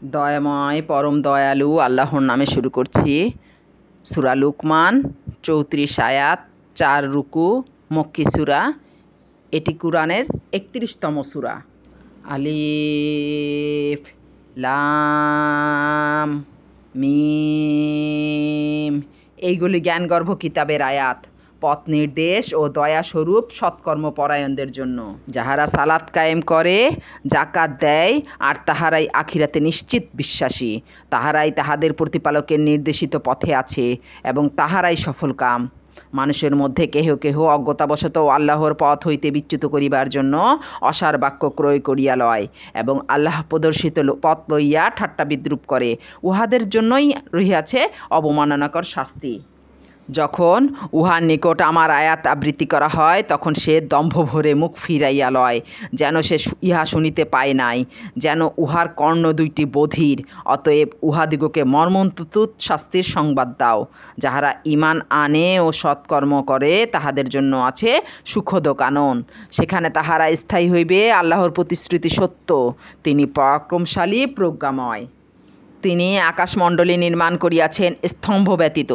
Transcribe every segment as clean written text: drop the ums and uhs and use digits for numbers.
দয়াময় পরম দয়ালু আল্লাহর নামে শুরু করছি। সূরা লুকমান ৩৪ আয়াত ৪ রুকু মক্কি সূরা। এটি কুরআনের ৩১তম সূরা। আলিফ লাম মিম। এইগুলি জ্ঞানগর্ভ কিতাবের আয়াত, পথ নির্দেশ ও দয়াস্বরূপ সৎকর্মপরায়ণদের জন্য, যাহারা সালাত কায়েম করে, জাকাত দেয়, আর তাহারাই আখিরাতে নিশ্চিত বিশ্বাসী। তাহারাই তাহাদের প্রতিপালকের নির্দেশিত পথে আছে এবং তাহারাই সফলকাম। মানুষের মধ্যে কেহ কেহ অজ্ঞতাবশত আল্লাহর পথ হইতে বিচ্যুত করিবার জন্য অসার বাক্য ক্রয় করিয়া লয় এবং আল্লাহ প্রদর্শিত পথ লইয়া ঠাট্টা বিদ্রূপ করে। উহাদের জন্যই রহিয়াছে অবমাননাকর শাস্তি। যখন উহার নিকট আমার আয়াত আবৃত্তি করা হয়, তখন সে দম্ভ ভরে মুখ ফিরাইয়া লয়, যেন সে ইহা শুনিতে পায় নাই, যেন উহার কর্ণ দুইটি বধির। অতএব উহাদিগকে মর্মন্তুদ শাস্তির সংবাদ দাও। যাহারা ঈমান আনে ও সৎকর্ম করে, তাহাদের জন্য আছে সুখদ কানন। সেখানে তাহারা স্থায়ী হইবে। আল্লাহর প্রতিশ্রুতি সত্য, তিনি পরাক্রমশালী, প্রজ্ঞাময়। তিনি আকাশমণ্ডলী নির্মাণ করিয়াছেন স্তম্ভ ব্যতীত।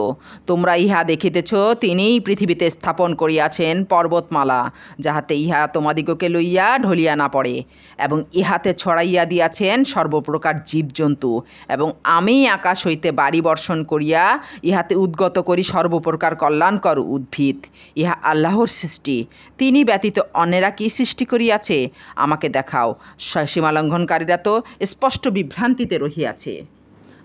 তোমরা ইহা দেখিতেছ। তিনিই পৃথিবীতে স্থাপন করিয়াছেন পর্বতমালা, যাহাতে ইহা তোমাদিগকে লইয়া ঢলিয়া না পড়ে, এবং ইহাতে ছড়াইয়া দিয়াছেন সর্বপ্রকার জীবজন্তু। এবং আমি আকাশ হইতে বাড়ি বর্ষণ করিয়া ইহাতে উদ্গত করি সর্বপ্রকার কল্যাণকর উদ্ভিদ। ইহা আল্লাহর সৃষ্টি। তিনি ব্যতীত অন্যেরা কি সৃষ্টি করিয়াছে? আমাকে দেখাও। সীমালঙ্ঘনকারীরা তো স্পষ্ট বিভ্রান্তিতে রহিয়াছে।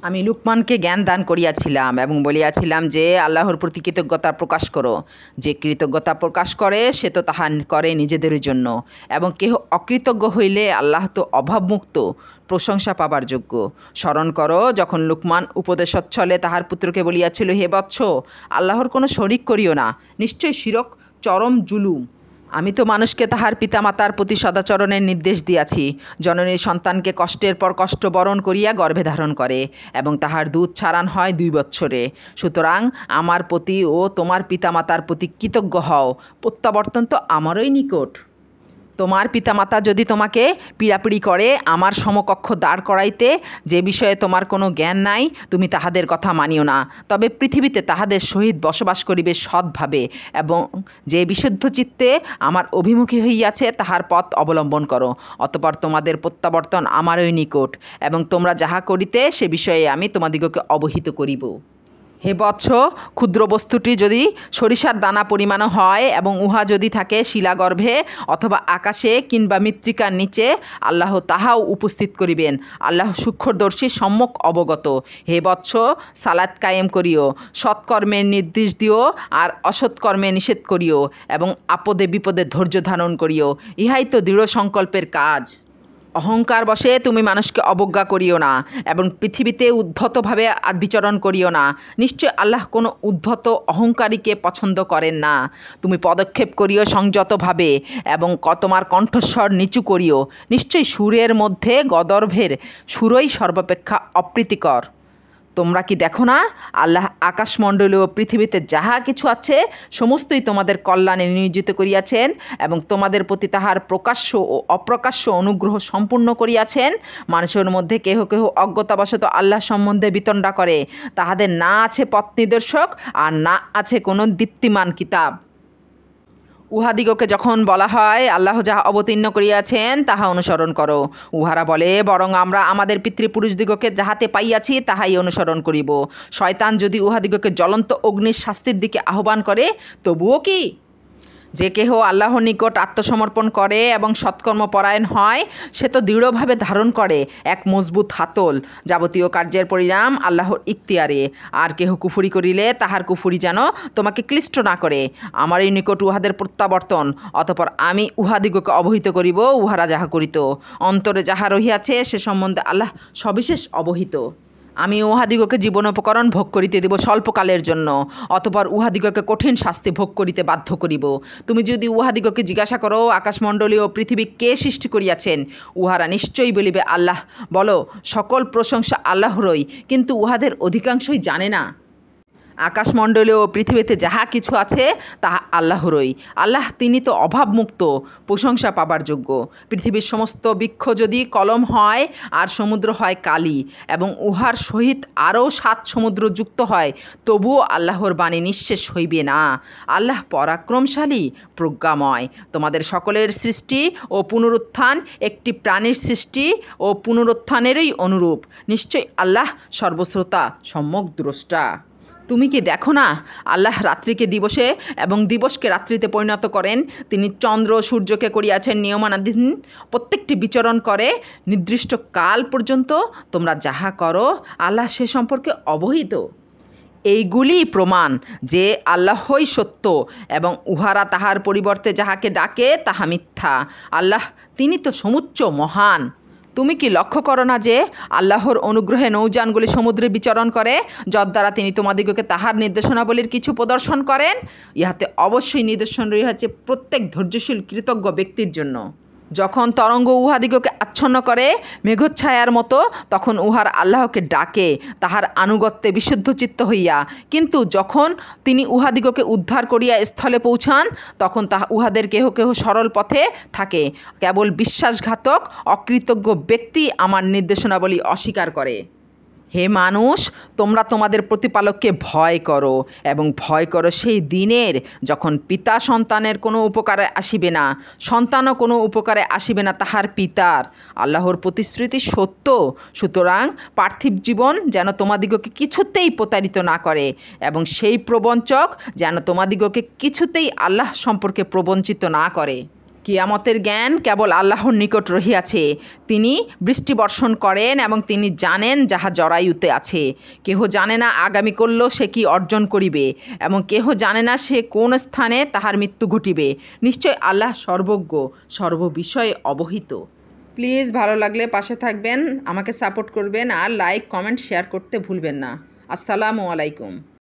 আমি লুকমানকে জ্ঞান দান করিয়াছিলাম এবং বলিয়াছিলাম যে, আল্লাহর প্রতি কৃতজ্ঞতা প্রকাশ করো। যে কৃতজ্ঞতা প্রকাশ করে, সে তো তাহা করে নিজেদের জন্য, এবং কেহ অকৃতজ্ঞ হইলে আল্লাহ তো অভাবমুক্ত, প্রশংসা পাবার যোগ্য। স্মরণ করো, যখন লুকমান উপদেশচ্ছলে তাহার পুত্রকে বলিয়াছিল, হে বৎস, আল্লাহর কোনো শরিক করিও না, নিশ্চয় শিরক চরম জুলুম। আমি তো মানুষকে তাহার পিতামাতার প্রতি সদাচরণের নির্দেশ দিয়াছি। জননীর সন্তানকে কষ্টের পর কষ্ট বরণ করিয়া গর্ভে ধারণ করে এবং তাহার দুধ ছাড়ান হয় 2 বৎসরে। সুতরাং আমার প্রতি ও তোমার পিতামাতার প্রতি কৃতজ্ঞ হও। প্রত্যাবর্তন তো আমারই নিকট। তোমার পিতামাতা যদি তোমাকে পীড়াপিড়ি করে আমার সমকক্ষ দাঁড় করাইতে, যে বিষয়ে তোমার কোনো জ্ঞান নাই, তুমি তাহাদের কথা মানিও না। তবে পৃথিবীতে তাহাদের সহিত বসবাস করিবে সৎভাবে, এবং যে বিশুদ্ধ চিত্তে আমার অভিমুখী হইয়াছে তাহার পথ অবলম্বন করো। অতঃপর তোমাদের প্রত্যাবর্তন আমারই নিকট, এবং তোমরা যাহা করিতে সে বিষয়ে আমি তোমাদিগকে অবহিত করিব। হে বৎস, ক্ষুদ্র বস্তুটি যদি সরিষার দানা পরিমাণও হয় এবং উহা যদি থাকে শিলাগর্ভে অথবা আকাশে কিংবা মৃত্তিকার নিচে, আল্লাহ তাহাও উপস্থিত করিবেন। আল্লাহ সূক্ষ্মদর্শী, সম্যক অবগত। হে বৎস, সালাত কায়েম করিও, সৎকর্মের নির্দেশ দিও আর অসৎকর্মে নিষেধ করিও, এবং আপদে বিপদে ধৈর্য ধারণ করিও। ইহাই তো দৃঢ় সংকল্পের কাজ। অহংকার বশে তুমি মানুষকে অবজ্ঞা করিও না এবং পৃথিবীতে উদ্ধতভাবে বিচরণ করিও না। নিশ্চয় আল্লাহ কোনো উদ্ধত অহংকারীকে পছন্দ করেন না। তুমি পদক্ষেপ করিও সংযতভাবে এবং তোমার কণ্ঠস্বর নিচু করিও। নিশ্চয় সুরের মধ্যে গদর্ভের সুরই সর্বাপেক্ষা অপ্রীতিকর। তোমরা কি দেখো না, আল্লাহ আকাশমণ্ডলী ও পৃথিবীতে যাহা কিছু আছে সমস্তই তোমাদের কল্যাণে নিয়োজিত করিয়াছেন, এবং তোমাদের প্রতি তাহার প্রকাশ্য ও অপ্রকাশ্য অনুগ্রহ সম্পূর্ণ করিয়াছেন। মানুষের মধ্যে কেহ কেহ অজ্ঞতাবশত আল্লাহ সম্বন্ধে বিতণ্ডা করে। তাহাদের না আছে পথ নির্দেশক, আর না আছে কোনো দীপ্তিমান কিতাব। উহাদিগকে যখন বলা হয়, আল্লাহ যাহা অবতীর্ণ করিয়াছেন তাহা অনুসরণ করো, উহারা বলে, বরং আমরা আমাদের পিতৃপুরুষদিগকে যাহাতে পাইয়াছি তাহাই অনুসরণ করিব। শয়তান যদি উহাদিগকে জ্বলন্ত অগ্নির শাস্তির দিকে আহ্বান করে, তবুও কি? যে কেহ আল্লাহর নিকট আত্মসমর্পণ করে এবং সৎকর্মপরায়ণ হয়, সে তো দৃঢ়ভাবে ধারণ করে এক মজবুত হাতল। যাবতীয় কার্যের পরিণাম আল্লাহর ইখতিয়ারে। আর কেহ কুফরি করিলে তাহার কুফরি যেন তোমাকে ক্লিষ্ট না করে। আমারই নিকট উহাদের প্রত্যাবর্তন, অতঃপর আমি উহাদিগকে অবহিত করিব উহারা যাহা করিত। অন্তরে যাহা রহিয়াছে সে সম্বন্ধে আল্লাহ সবিশেষ অবহিত। আমি উহাদিগকে জীবনোপকরণ ভোগ করিতে দিব স্বল্পকালের জন্য, অতঃপর উহাদিগকে কঠিন শাস্তি ভোগ করিতে বাধ্য করিব। তুমি যদি উহাদিগকে জিজ্ঞাসা করো, আকাশমণ্ডলী ও পৃথিবী কে সৃষ্টি করিয়াছেন, উহারা নিশ্চয়ই বলিবে, আল্লাহ। বলো, সকল প্রশংসা আল্লাহরই, কিন্তু উহাদের অধিকাংশই জানে না। আকাশমণ্ডলে ও পৃথিবীতে যাহা কিছু আছে তাহা আল্লাহরই। আল্লাহ তিনি তো অভাবমুক্ত, প্রশংসা পাবার যোগ্য। পৃথিবীর সমস্ত বৃক্ষ যদি কলম হয় আর সমুদ্র হয় কালি এবং উহার সহিত আরও 7 সমুদ্র যুক্ত হয়, তবুও আল্লাহর বাণী নিঃশেষ হইবে না। আল্লাহ পরাক্রমশালী, প্রজ্ঞাময়। তোমাদের সকলের সৃষ্টি ও পুনরুত্থান একটি প্রাণীর সৃষ্টি ও পুনরুত্থানেরই অনুরূপ। নিশ্চয়ই আল্লাহ সর্বশ্রোতা, সম্যক দ্রষ্টা। তুমি কি দেখো না, আল্লাহ রাত্রিকে দিবসে এবং দিবসকে রাত্রিতে পরিণত করেন। তিনি চন্দ্র ও সূর্যকে করিয়াছেন নিয়মানাধীন, প্রত্যেকটি বিচরণ করে নির্দিষ্ট কাল পর্যন্ত। তোমরা যাহা করো আল্লাহ সে সম্পর্কে অবহিত। এইগুলি প্রমাণ যে আল্লাহই সত্য এবং উহারা তাহার পরিবর্তে যাহাকে ডাকে তাহা মিথ্যা। আল্লাহ তিনি তো সমুচ্চ মহান। তুমি কি লক্ষ্য করো না যে আল্লাহর অনুগ্রহে নৌযানগুলি সমুদ্রে বিচরণ করে, যদ্বারা তিনি তোমাদিগকে তাহার নির্দেশনাবলীর কিছু প্রদর্শন করেন? ইহাতে অবশ্যই নিদর্শন রহিয়াছে প্রত্যেক ধৈর্যশীল কৃতজ্ঞ ব্যক্তির জন্য। যখন তরঙ্গ উহাদিগকে আচ্ছন্ন করে মেঘচ্ছায়ার মতো, তখন উহার আল্লাহকে ডাকে তাহার আনুগত্যে বিশুদ্ধচিত্ত হইয়া। কিন্তু যখন তিনি উহাদিগকে উদ্ধার করিয়া স্থলে পৌঁছান, তখন উহাদের কেহ কেহ সরল পথে থাকে। কেবল বিশ্বাসঘাতক অকৃতজ্ঞ ব্যক্তি আমার নির্দেশনাবলী অস্বীকার করে। হে মানুষ, তোমরা তোমাদের প্রতিপালককে ভয় করো এবং ভয় করো সেই দিনের যখন পিতা সন্তানের কোনো উপকারে আসিবে না, সন্তানও কোনো উপকারে আসিবে না তাহার পিতার। আল্লাহর প্রতিশ্রুতি সত্য। সুতরাং পার্থিব জীবন যেন তোমাদিগকে কিছুতেই প্রতারিত না করে এবং সেই প্রবঞ্চক যেন তোমাদিগকে কিছুতেই আল্লাহ সম্পর্কে প্রবঞ্চিত না করে। কিয়ামতের জ্ঞান কেবল আল্লাহর নিকট রহিয়াছে। তিনি বৃষ্টি বর্ষণ করেন এবং তিনি জানেন যাহা জরায়ুতে আছে। কেহ জানে না আগামী করলেও সে কি অর্জন করিবে, এবং কেহ জানে না সে কোন স্থানে তাহার মৃত্যু ঘটিবে। নিশ্চয় আল্লাহ সর্বজ্ঞ, সর্ববিষয়ে অবহিত। প্লিজ ভালো লাগলে পাশে থাকবেন, আমাকে সাপোর্ট করবেন, আর লাইক কমেন্ট শেয়ার করতে ভুলবেন না। আসসালামু আলাইকুম।